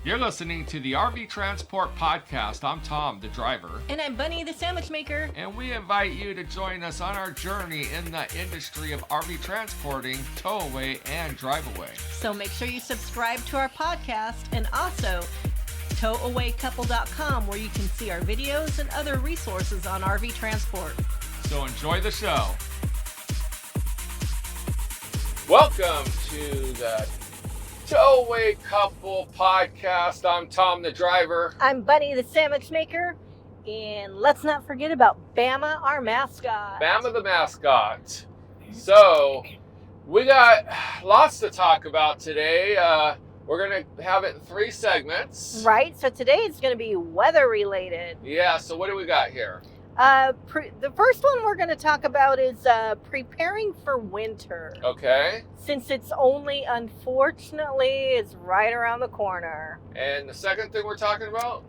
You're listening to the RV Transport Podcast. I'm Tom, the driver. And I'm Bunny, the sandwich maker. And we invite you to join us on our journey in the industry of RV transporting, towaway, and drive-away. So make sure you subscribe to our podcast and also TowawayCouple.com, where you can see our videos and other resources on RV transport. So enjoy the show. Welcome to the TowawayCouple Podcast. I'm Tom, the driver. I'm Bunny, the sandwich maker. And let's not forget about Bama, our mascot. Bama the mascot. So, we got lots to talk about today. We're going to have it in 3 segments. Right, so today it's going to be weather related. Yeah, so what do we got here? The first one we're going to talk about is preparing for winter. Okay. Since it's only, unfortunately, is right around the corner. And the second thing we're talking about?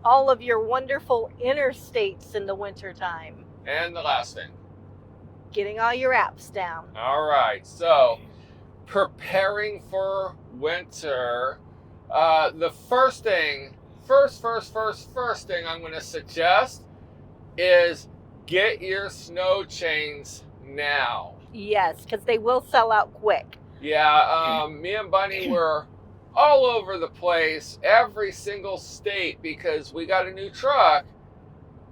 All of your wonderful interstates in the wintertime. And the last thing? Getting all your apps down. All right, so preparing for winter. The first thing I'm going to suggest is get your snow chains now. Yes, because they will sell out quick. Yeah, me and Bunny were all over the place, every single state, because we got a new truck.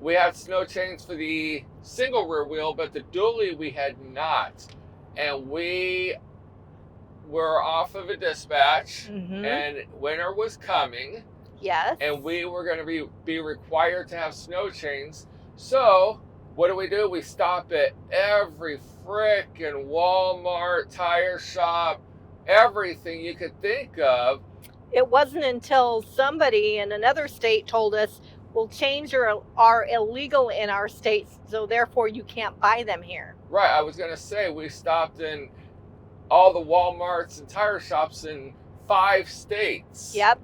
We had snow chains for the single rear wheel, but the dually we had not. And we were off of a dispatch, and winter was coming. Yes. And we were going to be required to have snow chains. So what do? We stop at every frickin' Walmart, tire shop, everything you could think of. It wasn't until somebody in another state told us, well, chains are illegal in our states, so therefore you can't buy them here. Right. I was going to say, we stopped in all the Walmarts and tire shops in 5 states. Yep.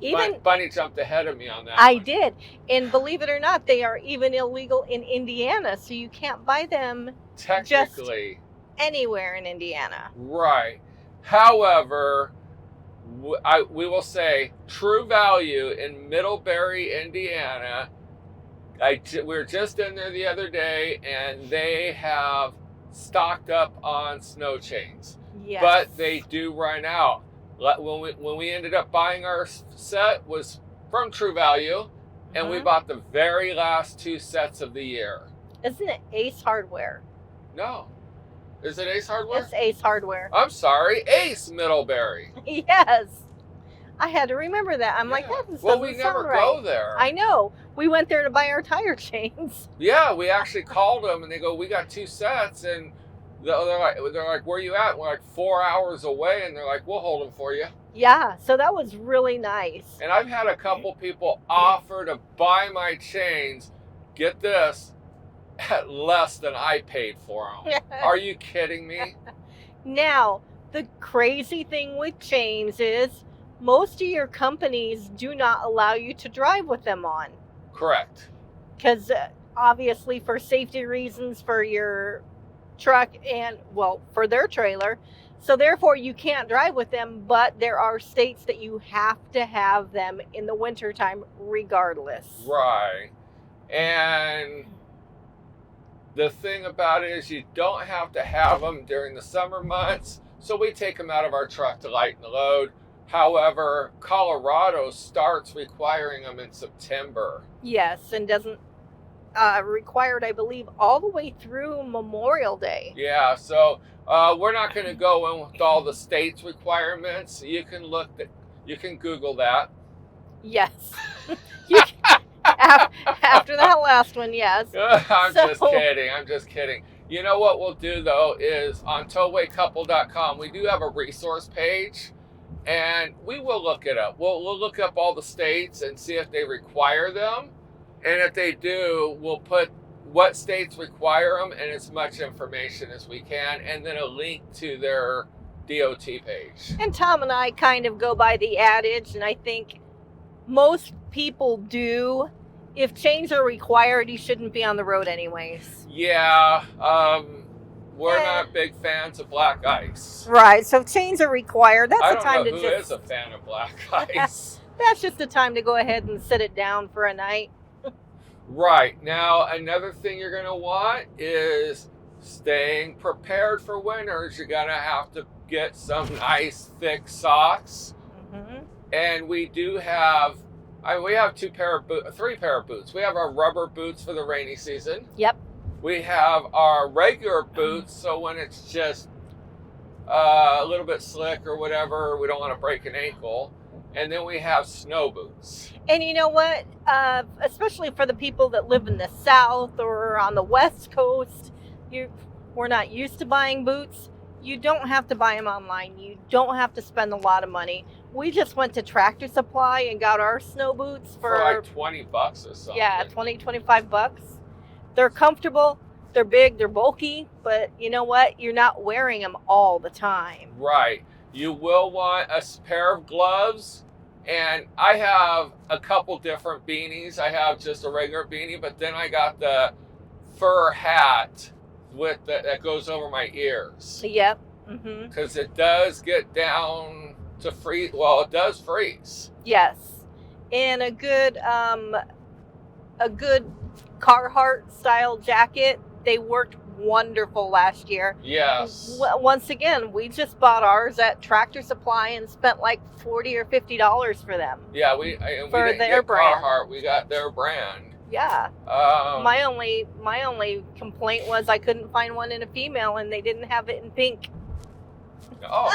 Even Bunny jumped ahead of me on that. I did. And believe it or not, they are even illegal in Indiana, so you can't buy them technically just anywhere in Indiana. Right. However, we will say True Value in Middlebury, Indiana. We were just in there the other day, and they have stocked up on snow chains. Yes. But they do run out. When we ended up buying our set was from True Value, and we bought the very last 2 sets of the year. Isn't it Ace Hardware? No. Is it Ace Hardware? It's Ace Hardware. I'm sorry, Ace Middlebury. Yes. I had to remember that. I'm like, that doesn't sound right. Well, we never go there. I know. We went there to buy our tire chains. Yeah, we actually called them, and they go, we got 2 sets, and they're like, where are you at? And we're like 4 hours away, and they're like, we'll hold them for you. Yeah, so that was really nice. And I've had a couple people offer to buy my chains, get this, at less than I paid for them. Are you kidding me? Now, the crazy thing with chains is most of your companies do not allow you to drive with them on. Correct. Because obviously for safety reasons for your truck and, well, for their trailer. So therefore you can't drive with them, but there are states that you have to have them in the wintertime regardless. Right. And the thing about it is you don't have to have them during the summer months. So we take them out of our truck to lighten the load. However, Colorado starts requiring them in September. Yes, and doesn't required, I believe, all the way through Memorial Day. Yeah, so we're not going to go in with all the states' requirements. You can Google that. Yes. After that last one, yes. I'm just kidding. You know what we'll do, though, is on TowawayCouple.com, we do have a resource page, and we will look it up. We'll look up all the states and see if they require them. And if they do, we'll put what states require them and as much information as we can, and then a link to their DOT page. And Tom and I kind of go by the adage, and I think most people do. If chains are required, you shouldn't be on the road anyways. Yeah, we're not big fans of black ice. Right. So chains are required. That's I the don't time know to who just. is a fan of black ice. That's just the time to go ahead and sit it down for a night. Right. Now, another thing you're going to want is staying prepared for winters. You're going to have to get some nice thick socks. Mm-hmm. And we do have, we have three pair of boots. We have our rubber boots for the rainy season. Yep. We have our regular boots, so when it's just a little bit slick or whatever, we don't want to break an ankle. And then we have snow boots. And you know what? Especially for the people that live in the South or on the West Coast, we're not used to buying boots. You don't have to buy them online. You don't have to spend a lot of money. We just went to Tractor Supply and got our snow boots for like $20 or something. Yeah, $25. They're comfortable. They're big. They're bulky. But you know what? You're not wearing them all the time. Right. You will want a pair of gloves, and I have a couple different beanies. I have just a regular beanie, but then I got the fur hat that goes over my ears. Yep. Mm-hmm. Because it does get down to freeze. Well, it does freeze. Yes, and a good Carhartt style jacket. They worked wonderful last year. Yes. Once again, we just bought ours at Tractor Supply and spent like $40 or $50 for them. Yeah, we didn't their get brand. Carhartt. We got their brand. Yeah. My only complaint was I couldn't find one in a female, and they didn't have it in pink. Oh,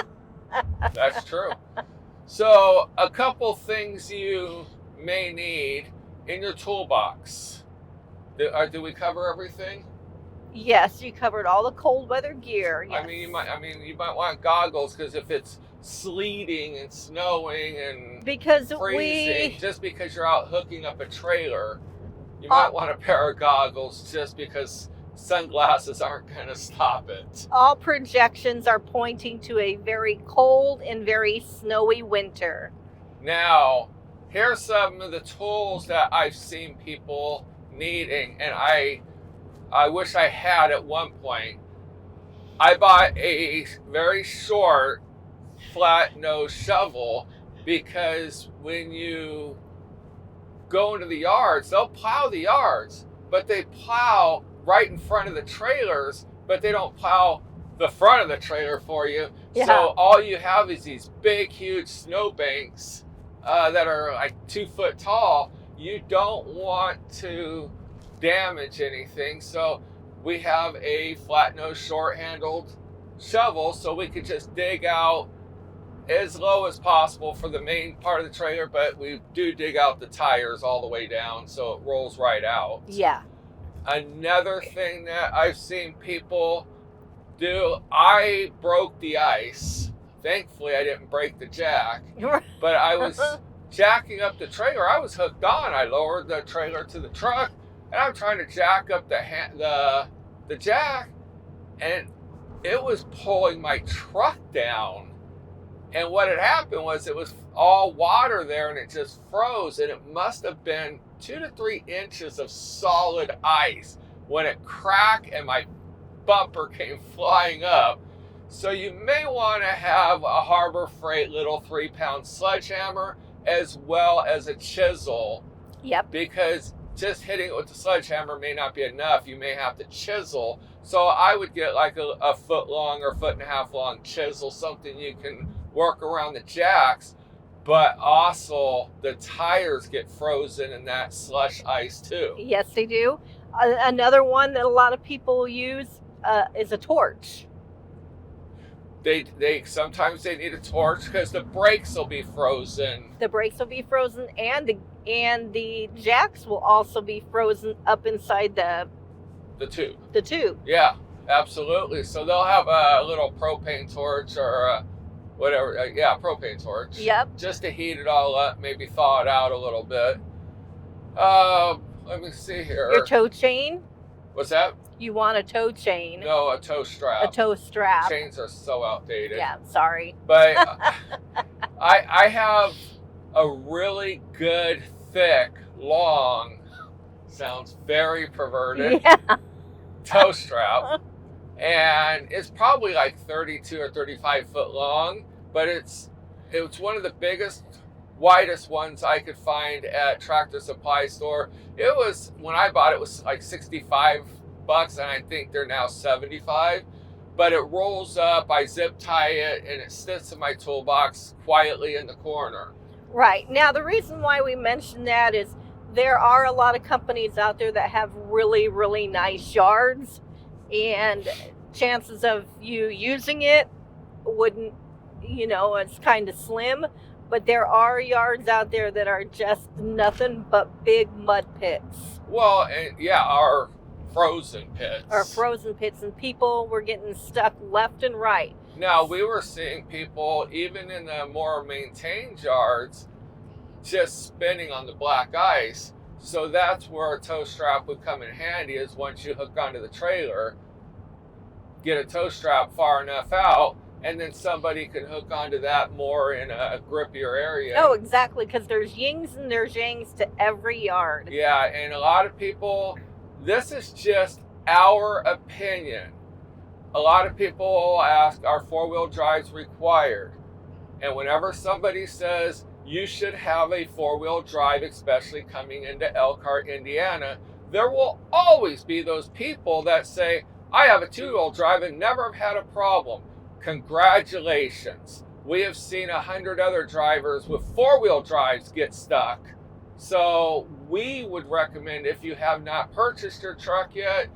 that's true. So, a couple things you may need in your toolbox. Did we cover everything? Yes, you covered all the cold weather gear. Yes. I mean, you might want goggles, because if it's sleeting and snowing and freezing, just because you're out hooking up a trailer, you might want a pair of goggles, just because sunglasses aren't going to stop it. All projections are pointing to a very cold and very snowy winter. Now, here's some of the tools that I've seen people needing, and I wish I had at one point. I bought a very short, flat nose shovel, because when you go into the yards, they'll plow the yards, but they plow right in front of the trailers, but they don't plow the front of the trailer for you. Yeah. So all you have is these big, huge snow banks that are like 2 foot tall. You don't want to damage anything, so we have a flat nose short handled shovel, so we could just dig out as low as possible for the main part of the trailer, but we do dig out the tires all the way down so it rolls right out. Yeah. Another thing that I've seen people do, I broke the ice. Thankfully I didn't break the jack, but I was jacking up the trailer. I was hooked on. I lowered the trailer to the truck, and I'm trying to jack up the jack, and it was pulling my truck down. And what had happened was it was all water there, and it just froze, and it must have been 2 to 3 inches of solid ice when it cracked and my bumper came flying up. So you may want to have a Harbor Freight little 3-pound sledgehammer, as well as a chisel. Yep. Because just hitting it with the sledgehammer may not be enough. You may have to chisel. So I would get like a foot long or 1.5 foot long chisel, something you can work around the jacks. But also the tires get frozen in that slush ice too. Yes, they do. Another one that a lot of people use is a torch. They sometimes they need a torch because the brakes will be frozen. The brakes will be frozen, and the jacks will also be frozen up inside the tube. The tube. Yeah, absolutely. So they'll have a little propane torch or whatever. Propane torch. Yep. Just to heat it all up, maybe thaw it out a little bit. Let me see here. Your tow chain. What's that? You want a tow chain. No, a tow strap. A tow strap. Chains are so outdated. Yeah, sorry. But I have a really good, thick, long, sounds very perverted, yeah. tow strap. and it's probably like 32 or 35 foot long, but it's one of the biggest, widest ones I could find at Tractor Supply store. It was, when I bought it, was like $65, and I think they're now 75. But it rolls up, I zip tie it, and it sits in my toolbox quietly in the corner. Right. Now, the reason why we mention that is there are a lot of companies out there that have really, really nice yards, and chances of you using it wouldn't, it's kind of slim. But there are yards out there that are just nothing but big mud pits. Well, and yeah, our frozen pits. And people were getting stuck left and right. Now, we were seeing people, even in the more maintained yards, just spinning on the black ice. So that's where a tow strap would come in handy, is once you hook onto the trailer, get a tow strap far enough out, and then somebody can hook onto that more in a grippier area. Oh, exactly, because there's yings and there's yangs to every yard. Yeah, and a lot of people, this is just our opinion. A lot of people ask, are four-wheel drives required? And whenever somebody says you should have a four-wheel drive, especially coming into Elkhart, Indiana, there will always be those people that say, I have a two-wheel drive and never have had a problem. Congratulations. We have seen 100 other drivers with four-wheel drives get stuck. So we would recommend, if you have not purchased your truck yet,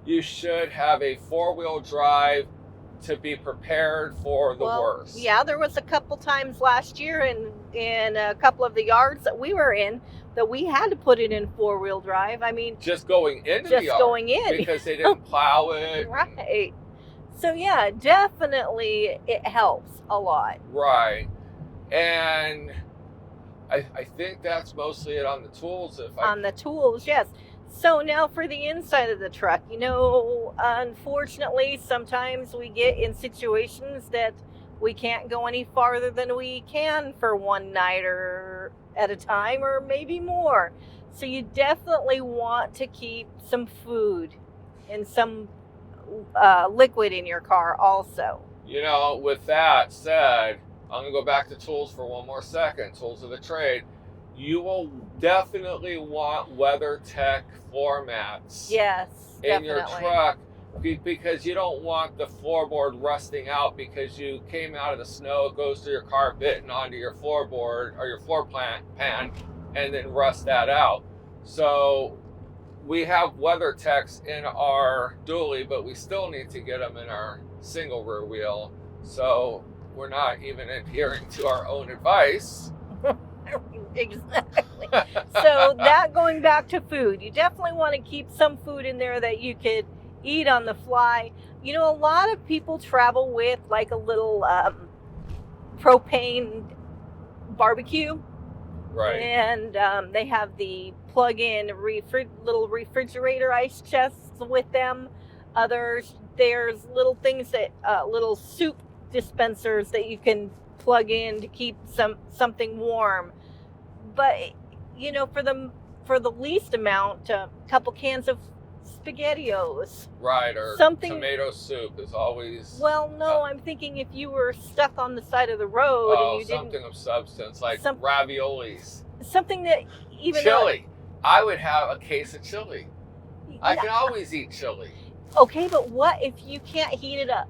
you should have a four-wheel drive to be prepared for the worst. Yeah, there was a couple times last year in a couple of the yards that we were in that we had to put it in four-wheel drive. I mean, just going into the yard. Just going in. Because they didn't plow it. Right. So yeah, definitely it helps a lot. Right. And I think that's mostly it on the tools. On the tools, yes. So now for the inside of the truck, unfortunately, sometimes we get in situations that we can't go any farther than we can for one night or at a time, or maybe more. So you definitely want to keep some food and some liquid in your car also. With that said, I'm going to go back to tools for one more second. Tools of the trade. You will definitely want WeatherTech floor mats. Yes, in your truck, because you don't want the floorboard rusting out because you came out of the snow, it goes through your carpet and onto your floorboard or your floor pan, and then rust that out. So we have WeatherTechs in our dually, but we still need to get them in our single rear wheel. So we're not even adhering to our own advice. Exactly. So that, going back to food, you definitely want to keep some food in there that you could eat on the fly. A lot of people travel with like a little propane barbecue. Right. And they have the plug-in little refrigerator ice chests with them. There's little things that little soup dispensers that you can plug in to keep something warm. But for the least amount, a couple cans of SpaghettiOs. Right, or something. Tomato soup is always. Well, no, I'm thinking if you were stuck on the side of the road and you something of substance like raviolis. Something that even chili. I would have a case of chili. Yeah. I can always eat chili. Okay, but what if you can't heat it up?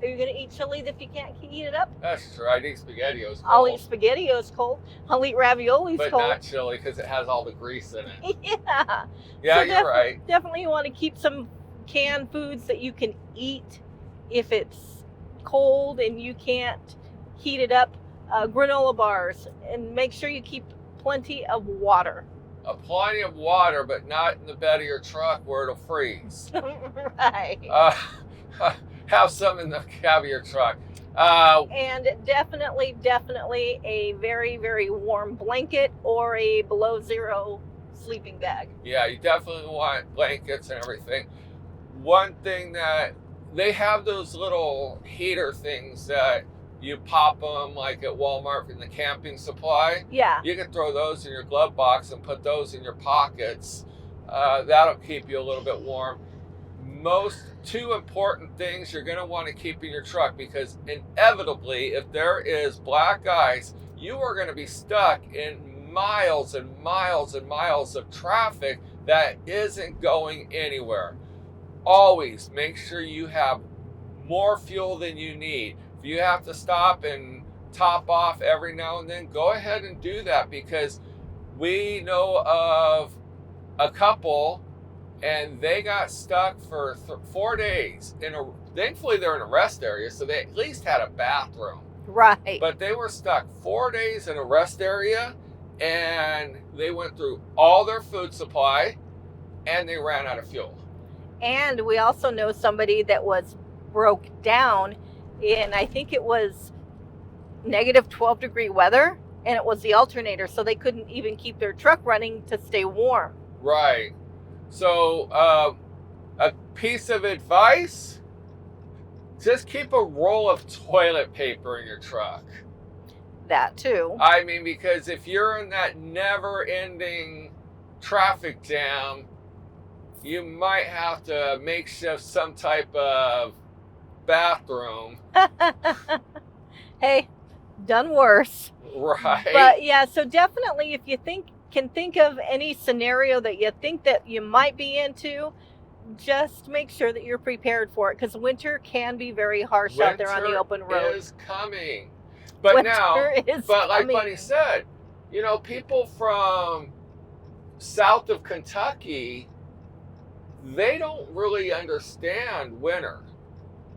Are you going to eat chili if you can't heat it up? That's true. I'd eat SpaghettiOs cold. I'll eat SpaghettiOs cold. I'll eat raviolis but cold. But not chili because it has all the grease in it. Yeah. Yeah, so you're right. Definitely you want to keep some canned foods that you can eat if it's cold and you can't heat it up. Granola bars. And make sure you keep plenty of water. Plenty of water, but not in the bed of your truck where it'll freeze. Right. Have some in the cab of your truck. And definitely a very, very warm blanket or a below zero sleeping bag. Yeah, you definitely want blankets and everything. One thing that they have, those little heater things that you pop them like at Walmart in the camping supply. Yeah. You can throw those in your glove box and put those in your pockets. That'll keep you a little bit warm. two important things you're going to want to keep in your truck, because inevitably, if there is black ice, you are going to be stuck in miles and miles and miles of traffic that isn't going anywhere. Always make sure you have more fuel than you need. If you have to stop and top off every now and then, go ahead and do that, because we know of a couple and they got stuck for 4 days thankfully they're in a rest area, so they at least had a bathroom. Right. But they were stuck 4 days in a rest area, and they went through all their food supply and they ran out of fuel. And we also know somebody that was broke down in, I think it was negative 12-degree weather, and it was the alternator, so they couldn't even keep their truck running to stay warm. Right. So a piece of advice, just keep a roll of toilet paper in your truck. That too. I mean, because if you're in that never-ending traffic jam, you might have to makeshift some type of bathroom. Hey, done worse. Right. But yeah, so definitely if you can think of any scenario that you think that you might be into, just make sure that you're prepared for it, because winter can be very harsh out there on the open road. Winter is coming. But like Bunny said, you know, people from south of Kentucky, they don't really understand winter.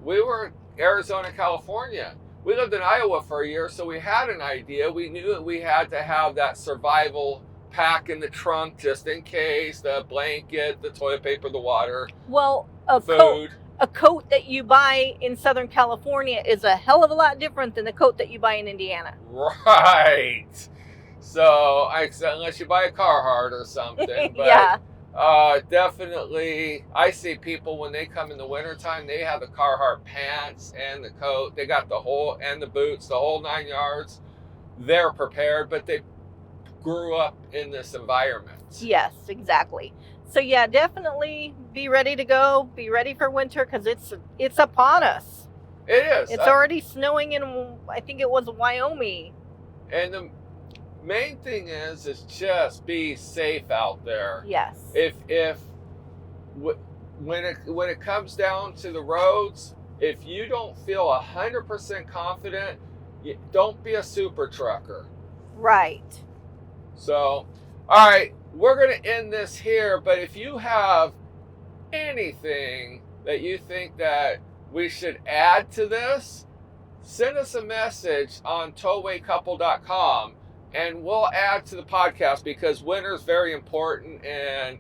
We were in Arizona, California. We lived in Iowa for a year, so we had an idea. We knew that we had to have that survival pack in the trunk just in case, the blanket, the toilet paper, the water, food. A coat that you buy in Southern California is a hell of a lot different than the coat that you buy in Indiana. Right. So, unless you buy a Carhartt or something. But, yeah. Definitely, I see people when they come in the wintertime, they have the Carhartt pants and the coat. They got and the boots, the whole 9 yards. They're prepared, but they grew up in this environment. Yes, exactly. So yeah, definitely be ready to go. Be ready for winter, because it's upon us. It is. It's already snowing in, I think it was Wyoming. And the main thing is just be safe out there. Yes. When it comes down to the roads, if you don't feel 100% confident, don't be a super trucker. Right. So, all right, we're going to end this here, but if you have anything that you think that we should add to this, send us a message on TowawayCouple.com and we'll add to the podcast, because winter is very important and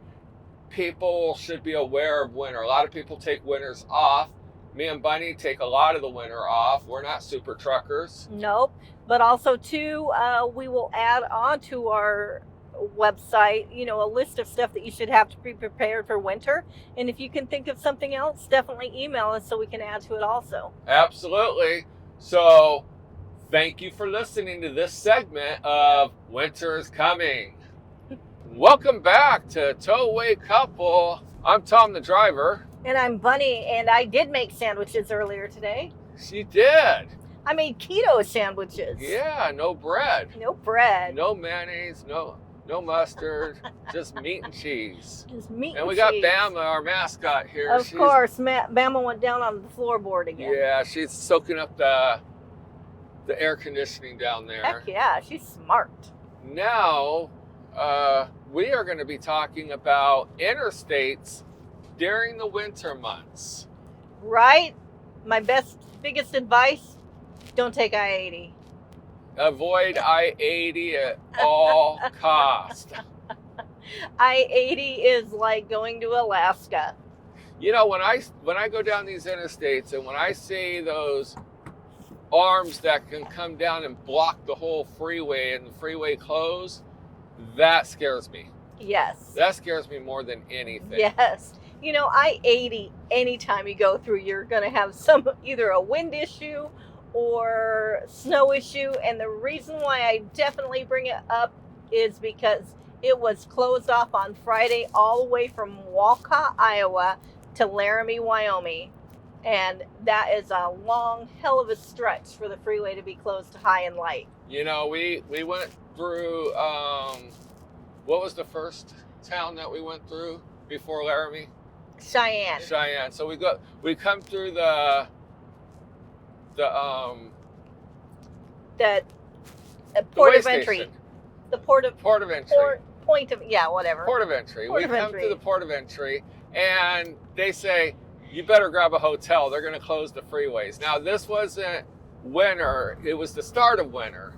people should be aware of winter. A lot of people take winters off. Me and Bunny take a lot of the winter off. We're not super truckers. Nope. But also, too, we will add on to our website, a list of stuff that you should have to be prepared for winter. And if you can think of something else, definitely email us so we can add to it also. Absolutely. So, thank you for listening to this segment of Winter is Coming. Welcome back to Towaway Couple. I'm Tom, the driver. And I'm Bunny, and I did make sandwiches earlier today. She did. I made keto sandwiches. Yeah, no bread. No bread. No mayonnaise, no mustard, just meat and cheese. Just meat and cheese. And we got Bama, our mascot, here. Of course, Bama went down on the floorboard again. Yeah, she's soaking up the air conditioning down there. Heck yeah, she's smart. Now, we are going to be talking about interstates during the winter months. Right? My biggest advice, don't take I-80. Avoid I-80 at all costs. I-80 is like going to Alaska. You know, when I go down these interstates and when I see those arms that can come down and block the whole freeway and the freeway close, that scares me. Yes. That scares me more than anything. Yes. I-80, anytime you go through, you're going to have either a wind issue or snow issue. And the reason why I definitely bring it up is because it was closed off on Friday all the way from Walcott, Iowa to Laramie, Wyoming. And that is a long hell of a stretch for the freeway to be closed to high and light. You know, we went through, what was the first town that we went through before Laramie? Cheyenne. So we come through the port way of entry. station. The port of entry. Point of, yeah, whatever. Port of entry. Port We of come entry. through the port of entry, and they say, you better grab a hotel. They're going to close the freeways. Now, this wasn't winter. It was the start of winter,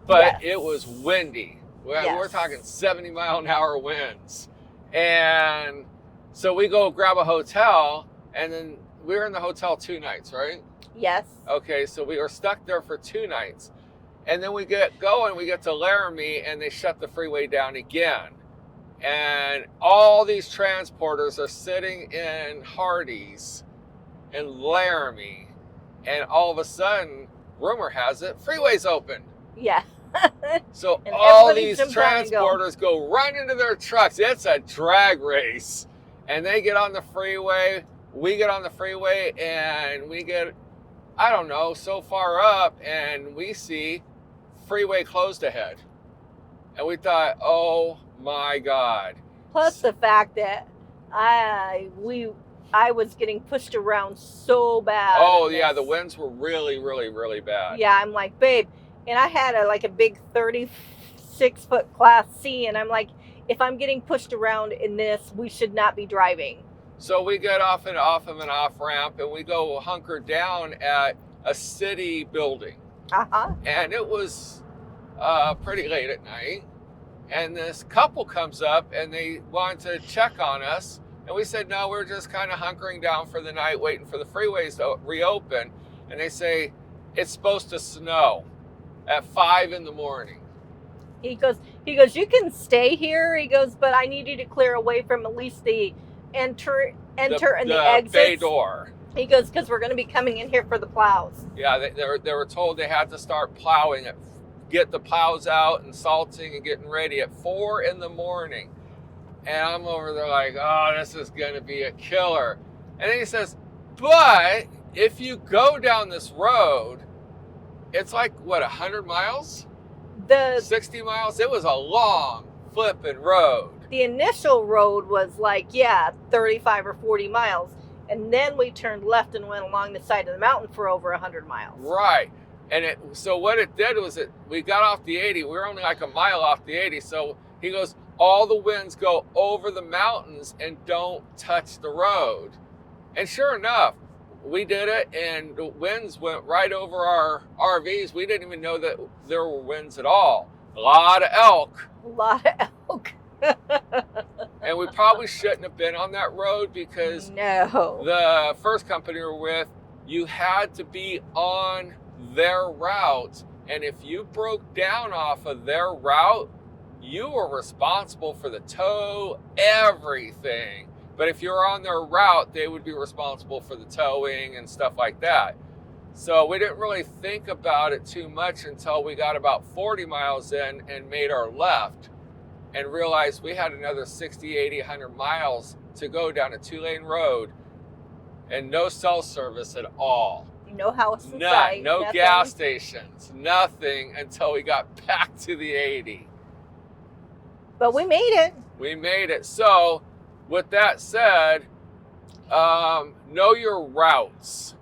but Yes. it was windy. Yes. We're talking 70-mile-an-hour winds. And so we go grab a hotel, and then we were in the hotel 2 nights, right? Yes. Okay, so we were stuck there for 2 nights. And then we get going, we get to Laramie, and they shut the freeway down again. And all these transporters are sitting in Hardee's in Laramie. And all of a sudden, rumor has it, freeway's open. Yeah. So And all everybody these jumps out and go. transporters go right into their trucks. It's a drag race. And they get on the freeway. We get on the freeway, and we get, I don't know, so far up, and we see freeway closed ahead. And we thought, oh my God. Plus the fact that I was getting pushed around so bad. Oh yeah, the winds were really, really, really bad. Yeah, I'm like, babe, and I had a big 36-foot Class C, and I'm like, if I'm getting pushed around in this, we should not be driving. So we get off of an off ramp, and we go hunker down at a city building. And it was pretty late at night. And this couple comes up, and they want to check on us. And we said, no, we're just kind of hunkering down for the night, waiting for the freeways to reopen. And they say, it's supposed to snow at 5 in the morning. He goes, you can stay here. He goes, but I need you to clear away from at least the enter and the exits. Bay door. He goes, because we're going to be coming in here for the plows. Yeah, they were told they had to start plowing it, get the plows out and salting and getting ready at 4 in the morning. And I'm over there like, oh, this is going to be a killer. And then he says, but if you go down this road, it's like, what, 100 miles? 60 miles? It was a long flipping road. The initial road was 35 or 40 miles. And then we turned left and went along the side of the mountain for over 100 miles. Right. And so what it did was we got off the 80. We were only like a mile off the 80. So he goes, all the winds go over the mountains and don't touch the road. And sure enough, we did it, and the winds went right over our RVs. We didn't even know that there were winds at all. A lot of elk. And we probably shouldn't have been on that road because the first company we were with, you had to be on their route. And if you broke down off of their route, you were responsible for the tow, everything. But if you're on their route, they would be responsible for the towing and stuff like that. So we didn't really think about it too much until we got about 40 miles in and made our left and realized we had another 60, 80, 100 miles to go down a 2-lane road and no cell service at all. No house in None, sight. no nothing. gas stations, nothing until we got back to the 80. But we made it. We made it. So, with that said, know your routes.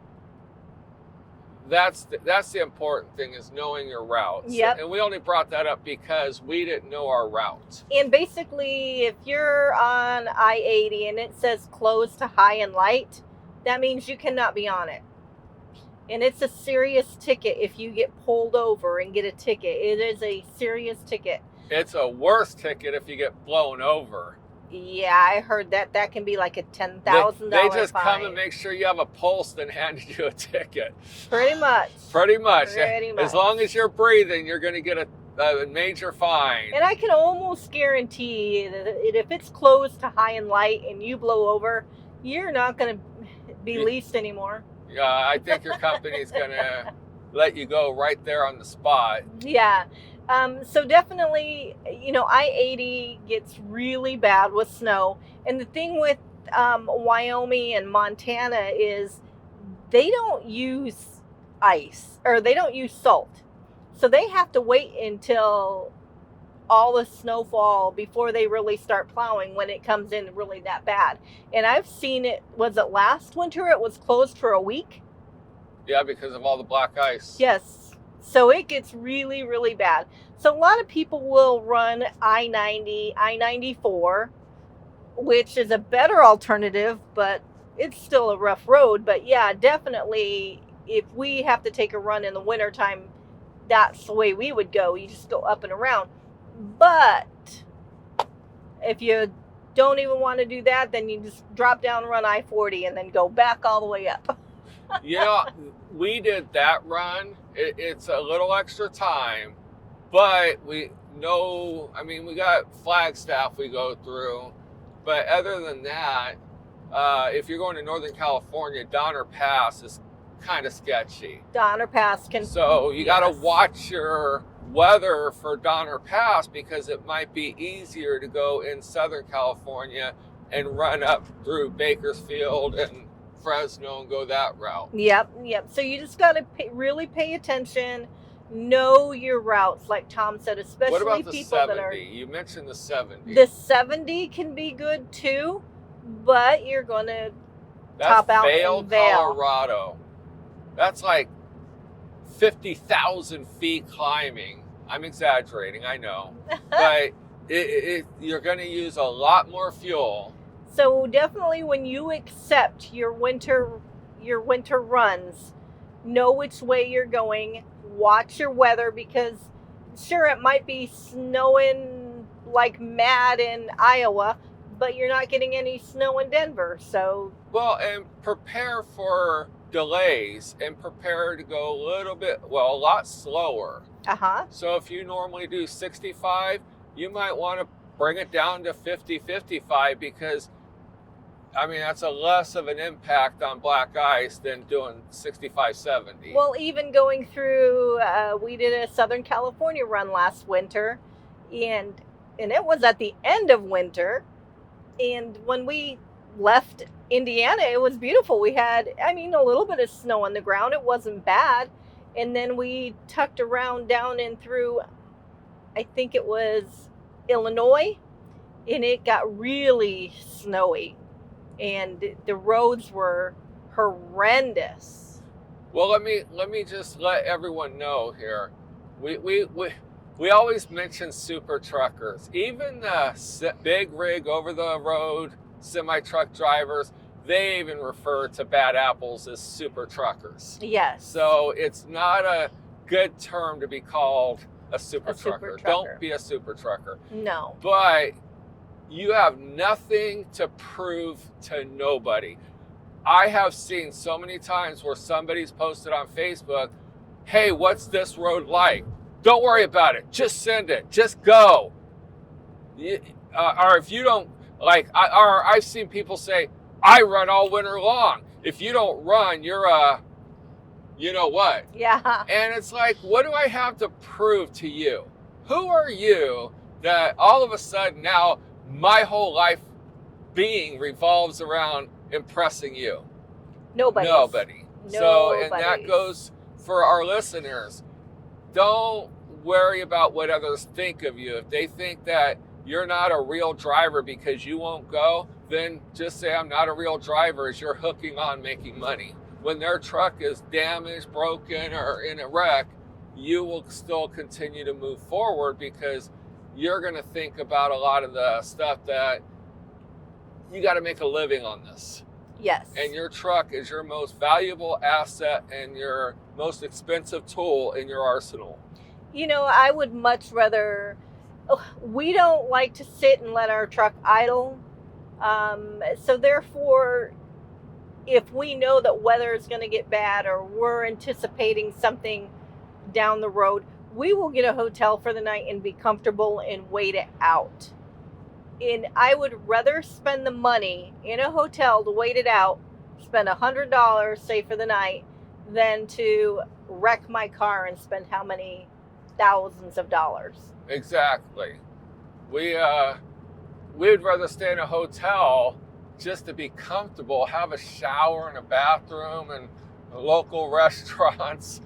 That's the important thing, is knowing your routes. Yep. And we only brought that up because we didn't know our route. And basically, if you're on I-80 and it says closed to high and light, that means you cannot be on it. And it's a serious ticket if you get pulled over and get a ticket. It is a serious ticket. It's a worse ticket if you get blown over. Yeah, I heard that can be like a $10,000 They just fine. come and make sure you have a pulse, then hand you a ticket. Pretty much. Pretty much. Pretty much. As long as you're breathing, you're going to get a major fine. And I can almost guarantee that if it's closed to high and light and you blow over, you're not going to be leased anymore. I think your company's going to let you go right there on the spot. Yeah. So definitely, I-80 gets really bad with snow. And the thing with Wyoming and Montana is they don't use ice or they don't use salt. So they have to wait until all the snowfall before they really start plowing when it comes in really that bad. And I've seen it, was it last winter? It was closed for a week. Yeah, because of all the black ice. Yes. So it gets really, really bad. So a lot of people will run I-90, I-94, which is a better alternative, but it's still a rough road. But yeah, definitely if we have to take a run in the wintertime, that's the way we would go. You just go up and around. But if you don't even want to do that, then you just drop down, run I-40, and then go back all the way up. You know, we did that run. It's a little extra time, but we got Flagstaff we go through. But other than that, if you're going to Northern California, Donner Pass is kind of sketchy. Donner Pass can... So you got to watch your weather for Donner Pass because it might be easier to go in Southern California and run up through Bakersfield and Fresno and go that route. Yep. So you just got to really pay attention, know your routes, like Tom said, especially what about the people 70? that are... You mentioned the 70. The 70 can be good too, but you're going to top out in Vail, Colorado. That's like 50,000 feet climbing. I'm exaggerating, I know. But you're going to use a lot more fuel. So definitely when you accept your winter runs, know which way you're going, watch your weather, because sure, it might be snowing like mad in Iowa, but you're not getting any snow in Denver. So well, and prepare for delays and prepare to go a lot slower. So if you normally do 65, you might want to bring it down to 50, 55 because that's a less of an impact on black ice than doing 65, 70. Well, even going through, we did a Southern California run last winter, and it was at the end of winter. And when we left Indiana, it was beautiful. We had, a little bit of snow on the ground. It wasn't bad. And then we tucked around down and through, I think it was Illinois, and it got really snowy. And the roads were horrendous. Well, let me just let everyone know here. We always mention super truckers. Even the big rig over the road semi-truck drivers, they even refer to bad apples as super truckers. Yes. So it's not a good term to be called a super trucker. Don't be a super trucker. No. But you have nothing to prove to nobody. I have seen so many times where somebody's posted on Facebook, hey, what's this road like? Don't worry about it. Just send it. Just go. Or if you don't, I've seen people say, I run all winter long. If you don't run, you're you know what? Yeah. And it's like, what do I have to prove to you? Who are you that all of a sudden now my whole life being revolves around impressing you? Nobody. So, and that goes for our listeners. Don't worry about what others think of you. If they think that you're not a real driver because you won't go, then just say I'm not a real driver as you're hooking on making money. When their truck is damaged, broken, or in a wreck, you will still continue to move forward because you're going to think about a lot of the stuff that you got to make a living on this. Yes. And your truck is your most valuable asset and your most expensive tool in your arsenal. I would much rather, we don't like to sit and let our truck idle. So therefore, if we know that weather is going to get bad or we're anticipating something down the road, we will get a hotel for the night and be comfortable and wait it out. And I would rather spend the money in a hotel to wait it out, spend $100, say, for the night, than to wreck my car and spend how many thousands of dollars. Exactly. We'd rather stay in a hotel just to be comfortable, have a shower and a bathroom and local restaurants,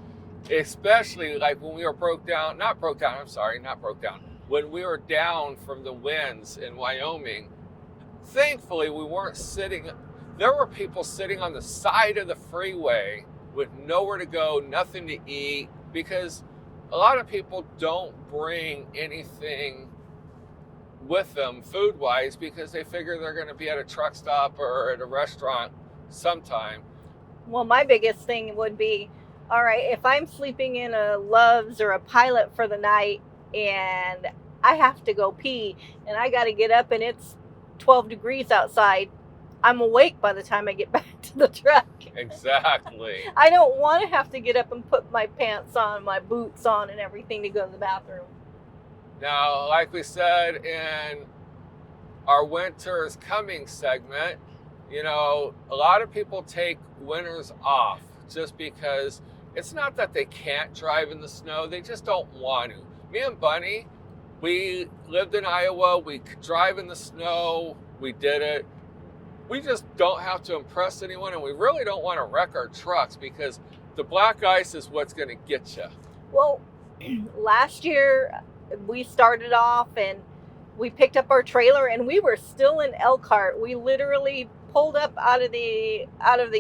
especially like when we were when we were down from the winds in Wyoming. Thankfully, we weren't sitting, there were people sitting on the side of the freeway with nowhere to go, nothing to eat, because a lot of people don't bring anything with them food-wise because they figure they're going to be at a truck stop or at a restaurant sometime. Well, my biggest thing would be, all right, if I'm sleeping in a Love's or a Pilot for the night and I have to go pee and I got to get up and it's 12 degrees outside, I'm awake by the time I get back to the truck. Exactly. I don't want to have to get up and put my pants on, my boots on and everything to go to the bathroom. Now, like we said in our winter is coming segment, you know, a lot of people take winters off just because it's not that they can't drive in the snow, they just don't want to. Me and Bunny, we lived in Iowa, we could drive in the snow, we did it. We just don't have to impress anyone, and we really don't want to wreck our trucks because the black ice is what's going to get you. Well, last year we started off and we picked up our trailer and we were still in Elkhart. We literally pulled up out of the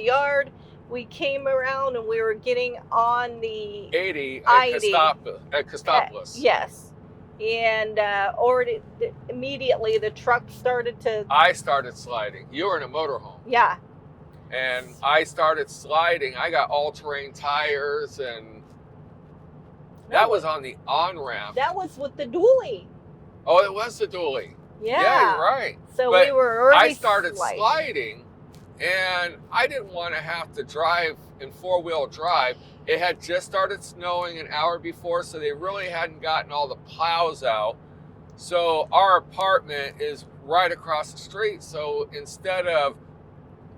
yard. We came around and we were getting on the 80 at Costopolis. Yes. And immediately the truck started to... I started sliding. You were in a motorhome. Yeah. And I started sliding. I got all-terrain tires, and that was on the on-ramp. That was with the dually. Oh, it was the dually. Yeah. You're right. So but we were already I started sliding, and I didn't want to have to drive in four-wheel drive. It had just started snowing an hour before, so they really hadn't gotten all the plows out. So our apartment is right across the street. So instead of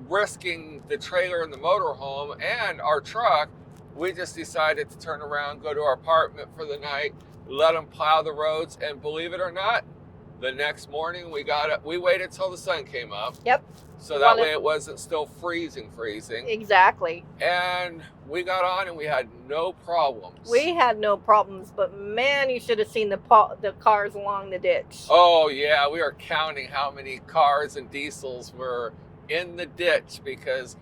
risking the trailer and the motorhome and our truck, we just decided to turn around, go to our apartment for the night, let them plow the roads. And believe it or not, the next morning we got up. We waited till the sun came up. Yep. So that way it wasn't still freezing. Exactly. And we got on and we had no problems. We had no problems, but man, you should have seen the cars along the ditch. Oh yeah, we were counting how many cars and diesels were in the ditch because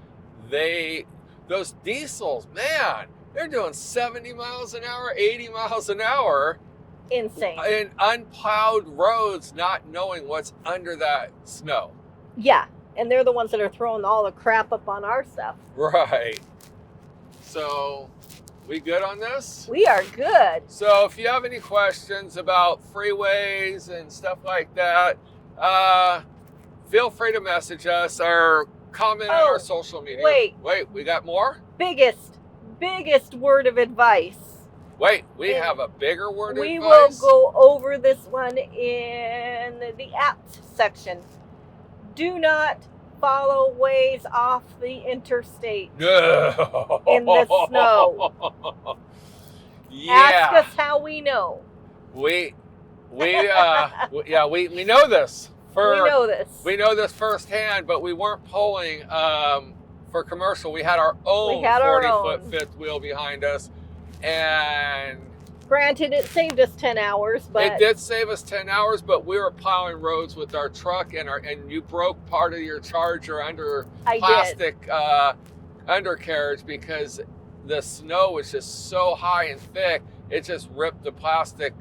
those diesels, man, they're doing 70 miles an hour, 80 miles an hour. Insane. In unplowed roads, not knowing what's under that snow. Yeah. And they're the ones that are throwing all the crap up on our stuff. Right. So, we good on this? We are good. So, if you have any questions about freeways and stuff like that, feel free to message us or comment on our social media. Wait, we got more? Biggest word of advice. Wait, we have a bigger word of advice? We will go over this one in the apps section. Do not follow ways off the interstate in the snow. Yeah. Ask us how we know. We know this. We know this firsthand, but we weren't pulling for commercial. We had our own 40-foot fifth wheel behind us, and granted, it saved us 10 hours, but it did save us 10 hours. But we were plowing roads with our truck, and you broke part of your Charger under plastic undercarriage because the snow was just so high and thick. It just ripped the plastic.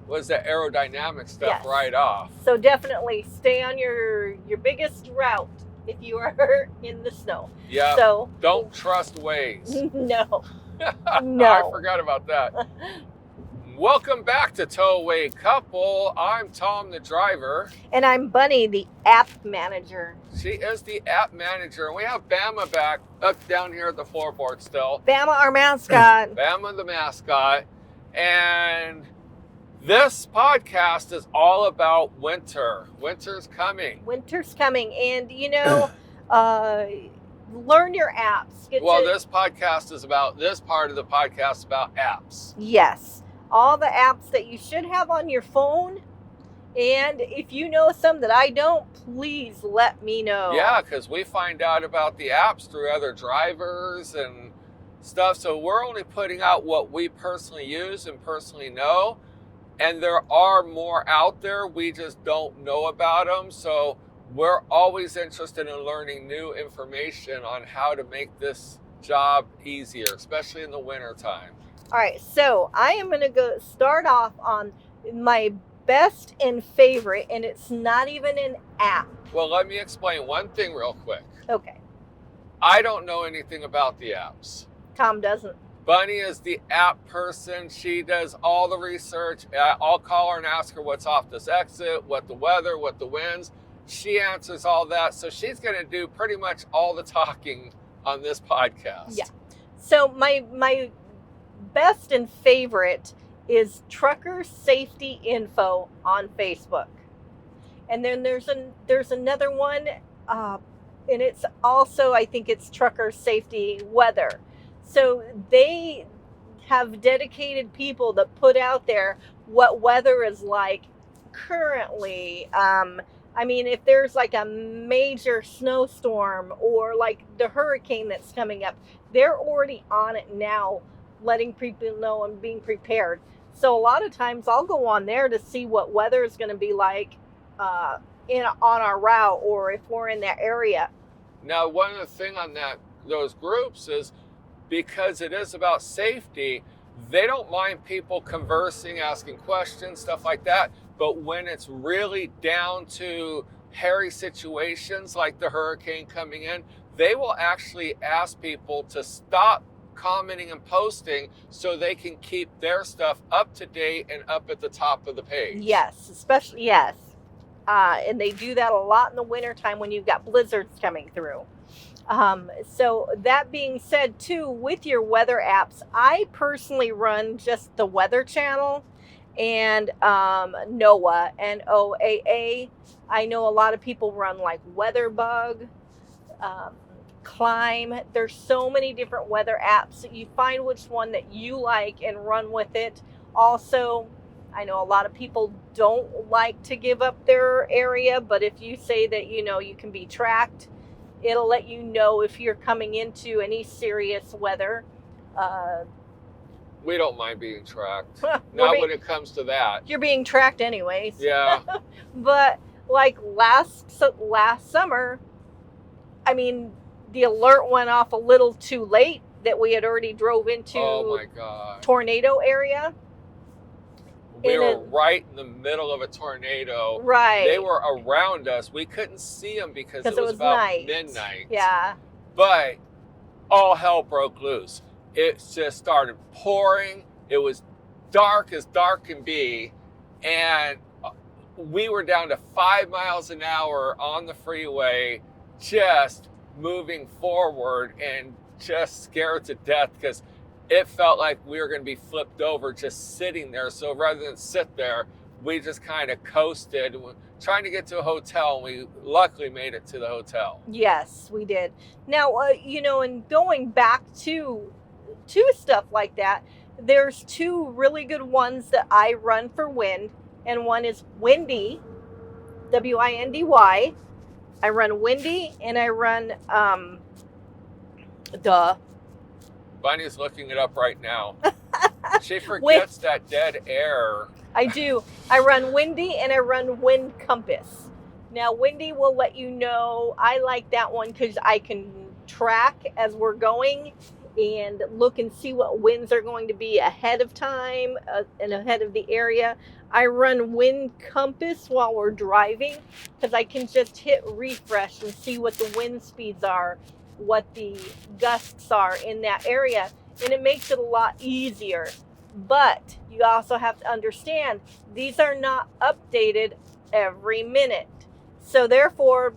Was the aerodynamic stuff right off? So definitely stay on your biggest route if you are in the snow. Yeah. So don't trust Waze. No. No. I forgot about that. Welcome back to TowawayCouple. I'm Tom, the driver. And I'm Bunny, the app manager. She is the app manager. And we have Bama back up down here at the floorboard still. Bama, our mascot. Bama, the mascot. And this podcast is all about winter. Winter's coming. Winter's coming. And, you know, learn your apps. This podcast is about, this part of the podcast is about apps. Yes. All the apps that you should have on your phone And if you know some that I don't, please let me know. Yeah, because we find out about the apps through other drivers and stuff. So we're only putting out what we personally use and personally know. And there are more out there. We just don't know about them. So we're always interested in learning new information on how to make this job easier, especially in the wintertime. All right, so I am going to go start off on my best and favorite, and it's not even an app. Well, let me explain one thing real quick. Okay. I don't know anything about the apps. Tom doesn't. Bunny is the app person. She does all the research. I'll call her and ask her what's off this exit, what the weather, what the winds. She answers all that. So she's going to do pretty much all the talking on this podcast. Yeah. So my best and favorite is Trucker Safety Info on Facebook. And then there's another one, and it's also, I think it's Trucker Safety Weather. So they have dedicated people that put out there what weather is like currently. I mean, if there's like a major snowstorm or like the hurricane that's coming up, they're already on it now, letting people know and being prepared. So a lot of times I'll go on there to see what weather is going to be like on our route, or if we're in that area. Now, one of the things on those groups is, because it is about safety, they don't mind people conversing, asking questions, stuff like that. But when it's really down to hairy situations like the hurricane coming in, they will actually ask people to stop commenting and posting so they can keep their stuff up to date and up at the top of the page. Yes, especially, yes. And they do that a lot in the wintertime when you've got blizzards coming through. So that being said, too, with your weather apps, I personally run just the Weather Channel and NOAA, NOAA. I know a lot of people run like WeatherBug, Climb. There's so many different weather apps. You find which one that you like and run with it. Also, I know a lot of people don't like to give up their area, but if you say that, you can be tracked, it'll let you know if you're coming into any serious weather. We don't mind being tracked. Not when it comes to that. You're being tracked anyways. Yeah. But like last summer, I mean, the alert went off a little too late that we had already drove into oh my God. tornado area. We were right in the middle of a tornado. Right. They were around us. We couldn't see them because it was about midnight. Yeah. But all hell broke loose. It just started pouring. It was dark as dark can be. And we were down to 5 miles an hour on the freeway, just moving forward and just scared to death because it felt like we were going to be flipped over just sitting there. So rather than sit there, we just kind of coasted, trying to get to a hotel. And we luckily made it to the hotel. Yes, we did. Now, and going back to stuff like that, there's two really good ones that I run for wind, and one is Windy, WINDY. I run Windy, and I run Bunny's looking it up right now. She forgets that dead air. I do. I run Windy and I run Wind Compass. Now, Windy will let you know. I like that one because I can track as we're going and look and see what winds are going to be ahead of time and ahead of the area. I run Wind Compass while we're driving because I can just hit refresh and see what the wind speeds are, what the gusts are in that area, and it makes it a lot easier. But you also have to understand these are not updated every minute. So therefore,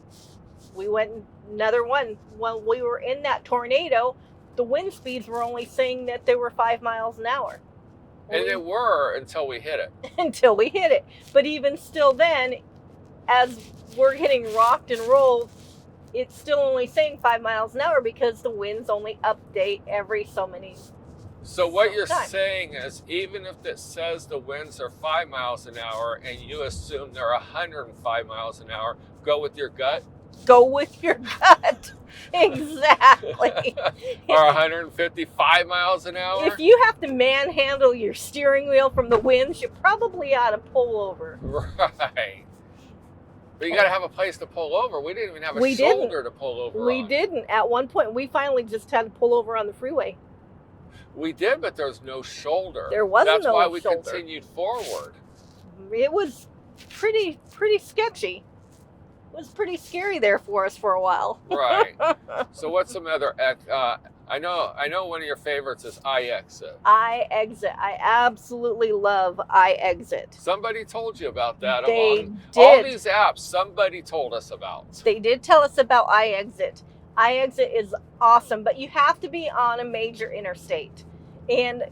we went another one. When we were in that tornado, the wind speeds were only saying that they were 5 miles an hour. And they were until we hit it. Until we hit it. But even still then, as we're getting rocked and rolled, it's still only saying 5 miles an hour because the winds only update every so many So what you're Sometime. saying is, even if it says the winds are 5 miles an hour and you assume they're 105 miles an hour, go with your gut? Go with your gut. Exactly. Or 155 miles an hour? If you have to manhandle your steering wheel from the winds, you probably ought to pull over. Right. But you got to have a place to pull over. We didn't even have a shoulder to pull over We on. didn't. At one point, we finally just had to pull over on the freeway. We did, but there's no shoulder. There wasn't That's why we shoulder. continued forward. It was pretty sketchy. It was pretty scary there for us for a while. Right. So what's some other? I know one of your favorites is iExit. iExit. I absolutely love iExit. Somebody told you about that. They Along did. all these apps, somebody told us about. They did tell us about iExit. iExit is awesome, but you have to be on a major interstate. And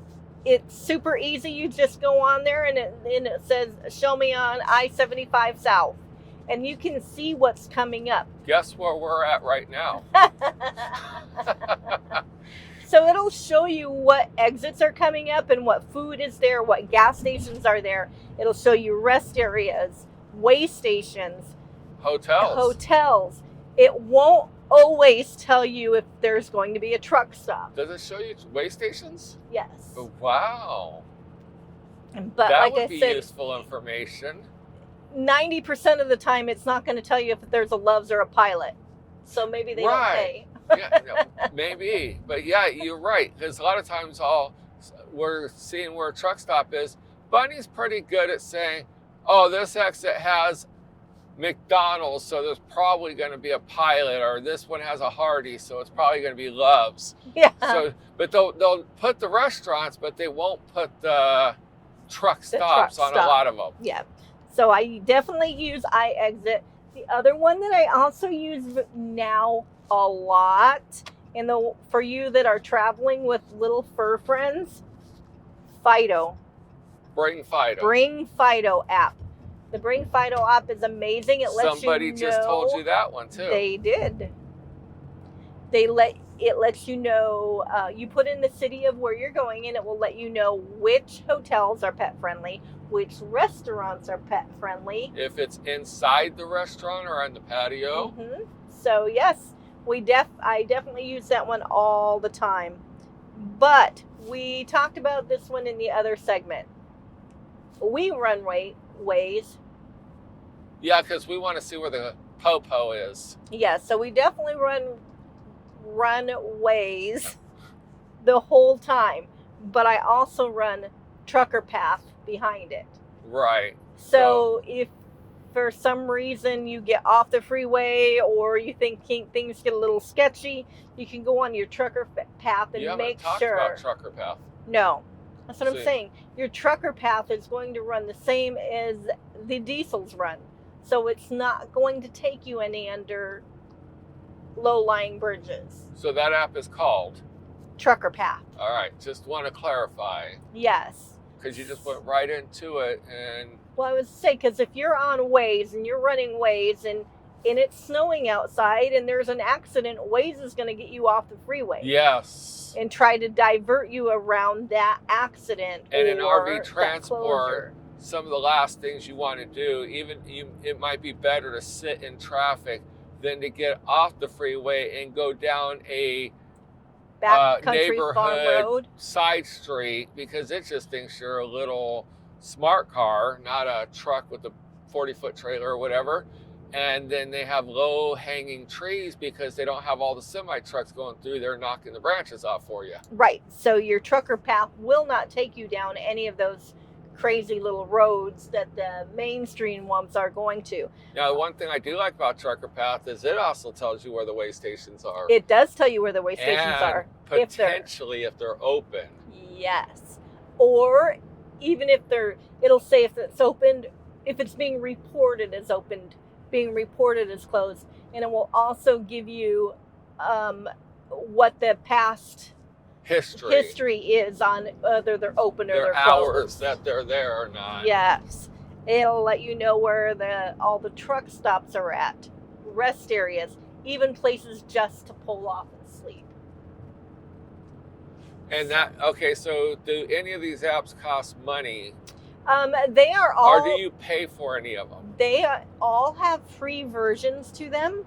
it's super easy. You just go on there and it says, show me on I-75 South. And you can see what's coming up. Guess where we're at right now? So it'll show you what exits are coming up and what food is there, what gas stations are there. It'll show you rest areas, way stations, hotels. It won't always tell you if there's going to be a truck stop. Does it show you way stations? Yes. Oh, wow. But that like would I be said, useful information. 90% of the time, it's not going to tell you if there's a Loves or a Pilot. So maybe they don't pay. Yeah, no, maybe. But yeah, you're right. Because a lot of times we're seeing where a truck stop is. Bunny's pretty good at saying, oh, this exit has McDonald's, so there's probably going to be a Pilot, or this one has a Hardee's, so it's probably going to be Loves. Yeah. So, but they'll put the restaurants, but they won't put the truck stops on a lot of them. Yeah. So I definitely use iExit. The other one that I also use now a lot, and for you that are traveling with little fur friends, Fido. Bring Fido. Bring Fido app. The Bring Fido app is amazing. It lets Somebody you know. just told you that one too. They did. It lets you know, you put in the city of where you're going, and it will let you know which hotels are pet friendly, which restaurants are pet friendly. If it's inside the restaurant or on the patio. Mm-hmm. So yes, I definitely use that one all the time. But we talked about this one in the other segment. We run ways. Yeah, because we want to see where the po-po is. Yeah, so we definitely run ways the whole time, but I also run trucker path behind it. Right. So if for some reason you get off the freeway or you think things get a little sketchy, you can go on your trucker path and make sure. You haven't talked about trucker path. No, that's what I'm saying. Your trucker path is going to run the same as the diesels run, so it's not going to take you any under low-lying bridges. So that app is called Trucker Path. All right, just want to clarify. Yes. Because you just went right into it, and well, I would say, because if you're on Waze and you're running Waze and it's snowing outside and there's an accident, Waze is going to get you off the freeway. Yes. And try to divert you around that accident. And in RV transport, some of the last things you want to do, it might be better to sit in traffic than to get off the freeway and go down a neighborhood side street, because it just thinks you're a little smart car, not a truck with a 40-foot trailer or whatever. And then they have low-hanging trees because they don't have all the semi-trucks going through. They're knocking the branches off for you. Right. So your trucker path will not take you down any of those crazy little roads that the mainstream ones are going to. Now, one thing I do like about Trucker Path is it also tells you where the way stations are. It does tell you where the way stations are. Potentially if they're open. Yes. Or even if it'll say if it's opened, if it's being reported as opened, being reported as closed. And it will also give you what the past history is on whether they're open or they're closed. Hours that they're there or not. Yes. It'll let you know where all the truck stops are at, rest areas, even places just to pull off and sleep. And so do any of these apps cost money? They are all. Or do you pay for any of them? They all have free versions to them,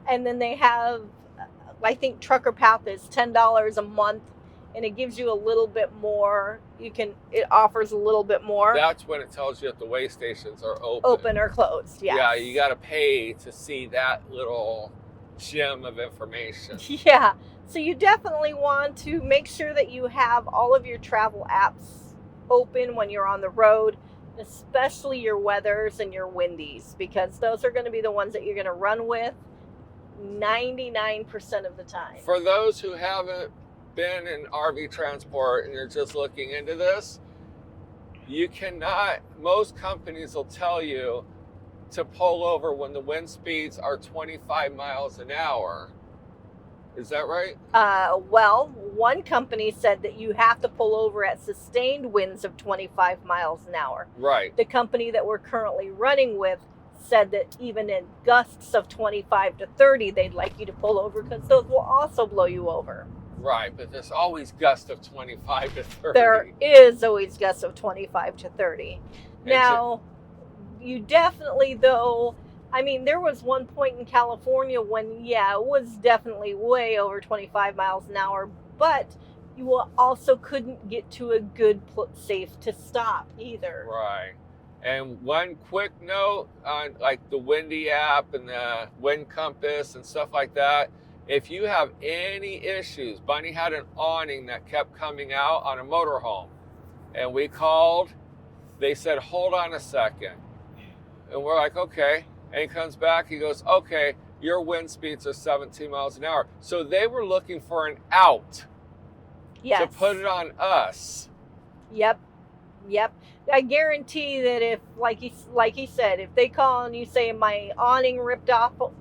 and then they have, I think Trucker Path is $10 a month, and it gives you a little bit more. It offers a little bit more. That's when it tells you if the way stations are Open or closed. Yeah. Yeah, you got to pay to see that little gem of information. Yeah. So you definitely want to make sure that you have all of your travel apps open when you're on the road, especially your weathers and your windies, because those are going to be the ones that you're going to run with 99% of the time. For those who haven't been in RV transport and you're just looking into this, most companies will tell you to pull over when the wind speeds are 25 miles an hour. Is that right? Well, one company said that you have to pull over at sustained winds of 25 miles an hour. Right. The company that we're currently running with said that even in gusts of 25 to 30, they'd like you to pull over because those will also blow you over. Right, but there's always gusts of 25 to 30. There is always gusts of 25 to 30. Now, you definitely, though, I mean, there was one point in California when, it was definitely way over 25 miles an hour, but you also couldn't get to a good safe to stop either. Right. And one quick note on like the Windy app and the Wind Compass and stuff like that, if you have any issues, Bunny had an awning that kept coming out on a motorhome, and we called, they said, hold on a second. And we're like, okay. And he comes back, he goes, okay, your wind speeds are 17 miles an hour. So they were looking for an out to put it on us. Yep. I guarantee that if, like he said, if they call and you say my awning ripped off,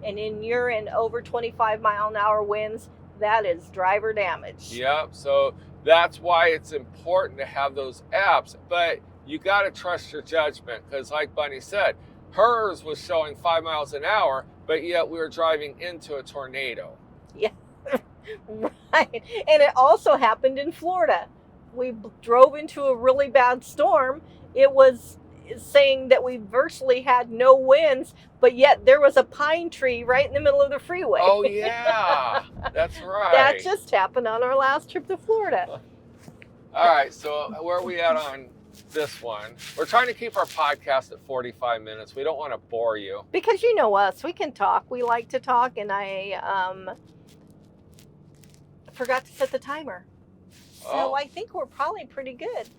and you're in over 25 mile an hour winds, that is driver damage. Yep. So that's why it's important to have those apps, but you got to trust your judgment, because like Bunny said, hers was showing 5 miles an hour, but yet we were driving into a tornado. Yeah, right. And it also happened in Florida. We drove into a really bad storm. It was saying that we virtually had no winds, but yet there was a pine tree right in the middle of the freeway. Oh, yeah. That's right. That just happened on our last trip to Florida. All right, so where are we at on this one? We're trying to keep our podcast at 45 minutes. We don't want to bore you. Because you know us, we can talk. We like to talk, and I forgot to set the timer. So I think we're probably pretty good.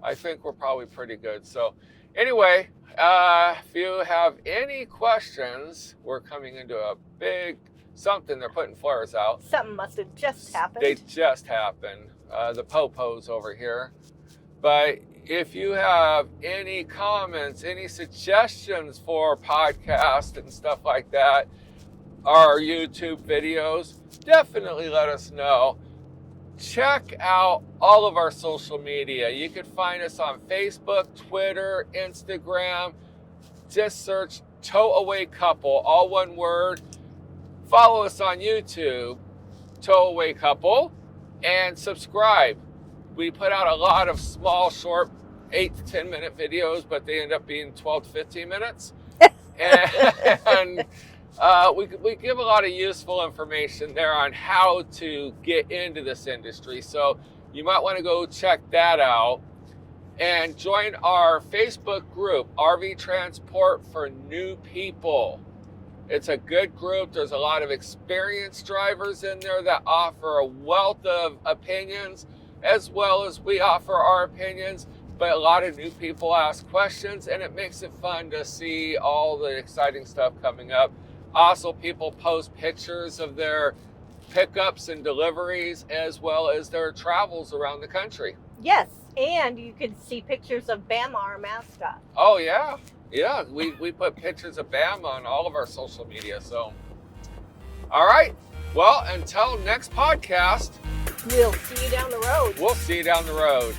I think we're probably pretty good. So anyway, if you have any questions, we're coming into a big something. They're putting flares out. Something must have just happened. They just happened. The popos over here. But if you have any comments, any suggestions for podcasts and stuff like that, our YouTube videos, definitely let us know. Check out all of our social media. You can find us on Facebook, Twitter, Instagram. Just search TowawayCouple, all one word. Follow us on YouTube, TowawayCouple, and subscribe. We put out a lot of small, short, 8 to 10 minute videos, but they end up being 12 to 15 minutes. And we give a lot of useful information there on how to get into this industry. So you might want to go check that out and join our Facebook group, RV Transport for New People. It's a good group. There's a lot of experienced drivers in there that offer a wealth of opinions, as well as we offer our opinions. But a lot of new people ask questions, and it makes it fun to see all the exciting stuff coming up. Also, people post pictures of their pickups and deliveries, as well as their travels around the country. Yes, and you can see pictures of Bama, our mascot. Oh, yeah. Yeah, we put pictures of Bama on all of our social media. So, all right. Well, until next podcast. We'll see you down the road. We'll see you down the road.